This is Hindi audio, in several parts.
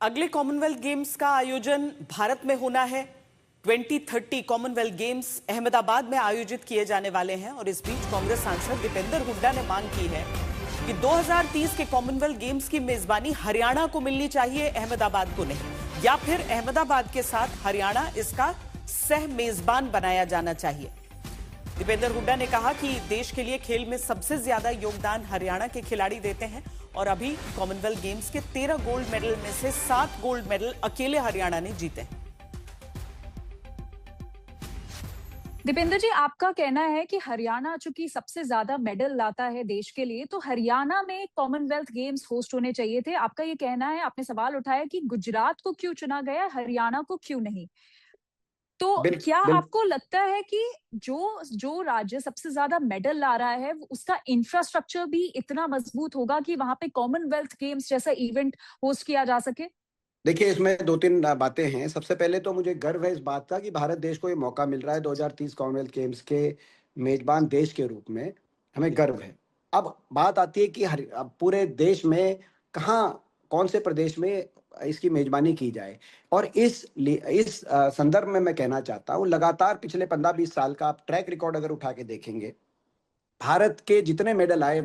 अगले कॉमनवेल्थ गेम्स का आयोजन भारत में होना है। 2030 कॉमनवेल्थ गेम्स अहमदाबाद में आयोजित किए जाने वाले हैं और इस बीच कांग्रेस सांसद दीपेंद्र हुड्डा ने मांग की है कि 2030 के कॉमनवेल्थ गेम्स की मेजबानी हरियाणा को मिलनी चाहिए, अहमदाबाद को नहीं, या फिर अहमदाबाद के साथ हरियाणा इसका सह मेजबान बनाया जाना चाहिए। दीपेंद्र हुड्डा ने कहा कि देश के लिए खेल में सबसे ज्यादा योगदान हरियाणा के खिलाड़ी देते हैं और अभी कॉमनवेल्थ गेम्स के 13 गोल्ड मेडल में से 7 गोल्ड मेडल अकेले हरियाणा ने जीते हैं। दीपेंद्र जी, आपका कहना है कि हरियाणा चूंकि सबसे ज्यादा मेडल लाता है देश के लिए, तो हरियाणा में कॉमनवेल्थ गेम्स होस्ट होने चाहिए थे। आपका ये कहना है, आपने सवाल उठाया कि गुजरात को क्यों चुना गया, हरियाणा को क्यों नहीं। तो क्या आपको लगता है कि जो जो राज्य सबसे ज्यादा मेडल ला रहा है उसका इंफ्रास्ट्रक्चर भी इतना मजबूत होगा कि वहां पे कॉमनवेल्थ गेम्स जैसा इवेंट होस्ट किया जा सके? देखिए, इसमें दो तीन बातें हैं। सबसे पहले तो मुझे गर्व है इस बात का कि भारत देश को ये मौका मिल रहा है 2030 कॉमनवेल्थ गेम्स के मेजबान देश के रूप में। हमें गर्व है। अब बात आती है कि अब पूरे देश में कौन से प्रदेश में इसकी मेजबानी की जाए। और इस संदर्भ में मैं कहना चाहता हूँ, लगातार पिछले 15-20 साल का आप ट्रैक रिकॉर्ड अगर उठा के देखेंगे, भारत के जितने मेडल आए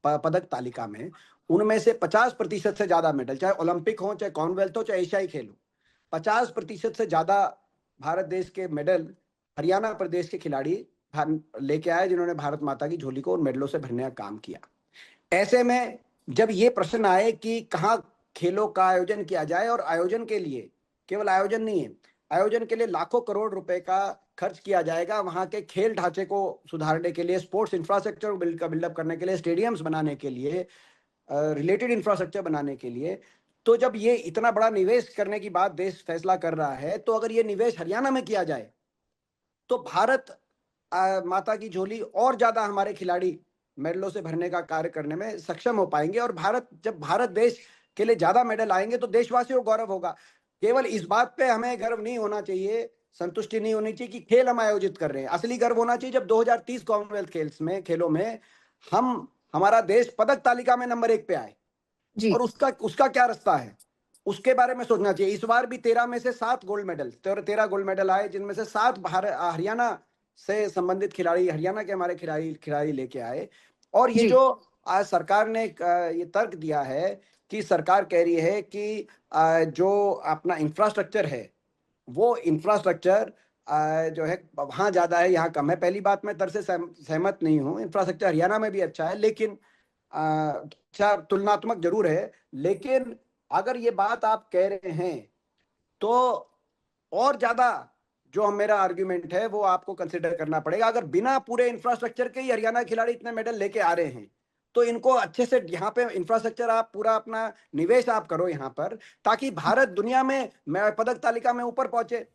पदक तालिका में, उनमें से 50% से ज्यादा मेडल, चाहे ओलंपिक हो, चाहे कॉमनवेल्थ हो, चाहे एशियाई खेल हो, 50% से ज्यादा भारत देश के मेडल हरियाणा प्रदेश के खिलाड़ी लेके आए, जिन्होंने भारत माता की झोली को उन मेडलों से भरने का काम किया। ऐसे में जब ये प्रश्न आए कि कहाँ खेलों का आयोजन किया जाए, और आयोजन के लिए केवल आयोजन नहीं है, आयोजन के लिए लाखों करोड़ रुपए का खर्च किया जाएगा, वहां के खेल ढांचे को सुधारने के लिए, स्पोर्ट्स इंफ्रास्ट्रक्चर बिल्डअप करने के लिए, स्टेडियम्स बनाने के लिए, रिलेटेड इंफ्रास्ट्रक्चर बनाने के लिए। तो जब ये इतना बड़ा निवेश करने की बात देश फैसला कर रहा है, तो अगर ये निवेश हरियाणा में किया जाए तो भारत माता की झोली और ज्यादा हमारे खिलाड़ी मेडलों से भरने का कार्य करने में सक्षम हो पाएंगे। और जब भारत देश के लिए ज्यादा मेडल आएंगे तो देशवासियों को गौरव होगा। केवल इस बात पे हमें गर्व नहीं होना चाहिए, संतुष्टि नहीं होनी चाहिए कि खेल हम आयोजित कर रहे हैं। असली गर्व होना चाहिए जब 2030 कॉमनवेल्थ खेलों में हमारा देश पदक तालिका में नंबर 1 पे आए, और उसका क्या रास्ता है, उसके बारे में सोचना चाहिए। इस बार भी 13 में से 7 गोल्ड मेडल, 13 गोल्ड मेडल आए, जिनमें से 7 हरियाणा से संबंधित खिलाड़ी, हरियाणा के हमारे खिलाड़ी लेके आए। और ये जो आज सरकार ने ये तर्क दिया है कि सरकार कह रही है कि जो अपना इंफ्रास्ट्रक्चर है, वो इंफ्रास्ट्रक्चर जो है वहाँ ज्यादा है, यहाँ कम है। पहली बात, मैं तर्क से सहमत नहीं हूँ। इंफ्रास्ट्रक्चर हरियाणा में भी अच्छा है, लेकिन अच्छा तुलनात्मक जरूर है। लेकिन अगर ये बात आप कह रहे हैं तो और ज्यादा जो मेरा आर्ग्यूमेंट है वो आपको कंसिडर करना पड़ेगा। अगर बिना पूरे इंफ्रास्ट्रक्चर के ही हरियाणा खिलाड़ी इतने मेडल लेके आ रहे हैं, तो इनको अच्छे से यहाँ पे इंफ्रास्ट्रक्चर, आप पूरा अपना निवेश आप करो यहाँ पर, ताकि भारत दुनिया में पदक तालिका में ऊपर पहुंचे।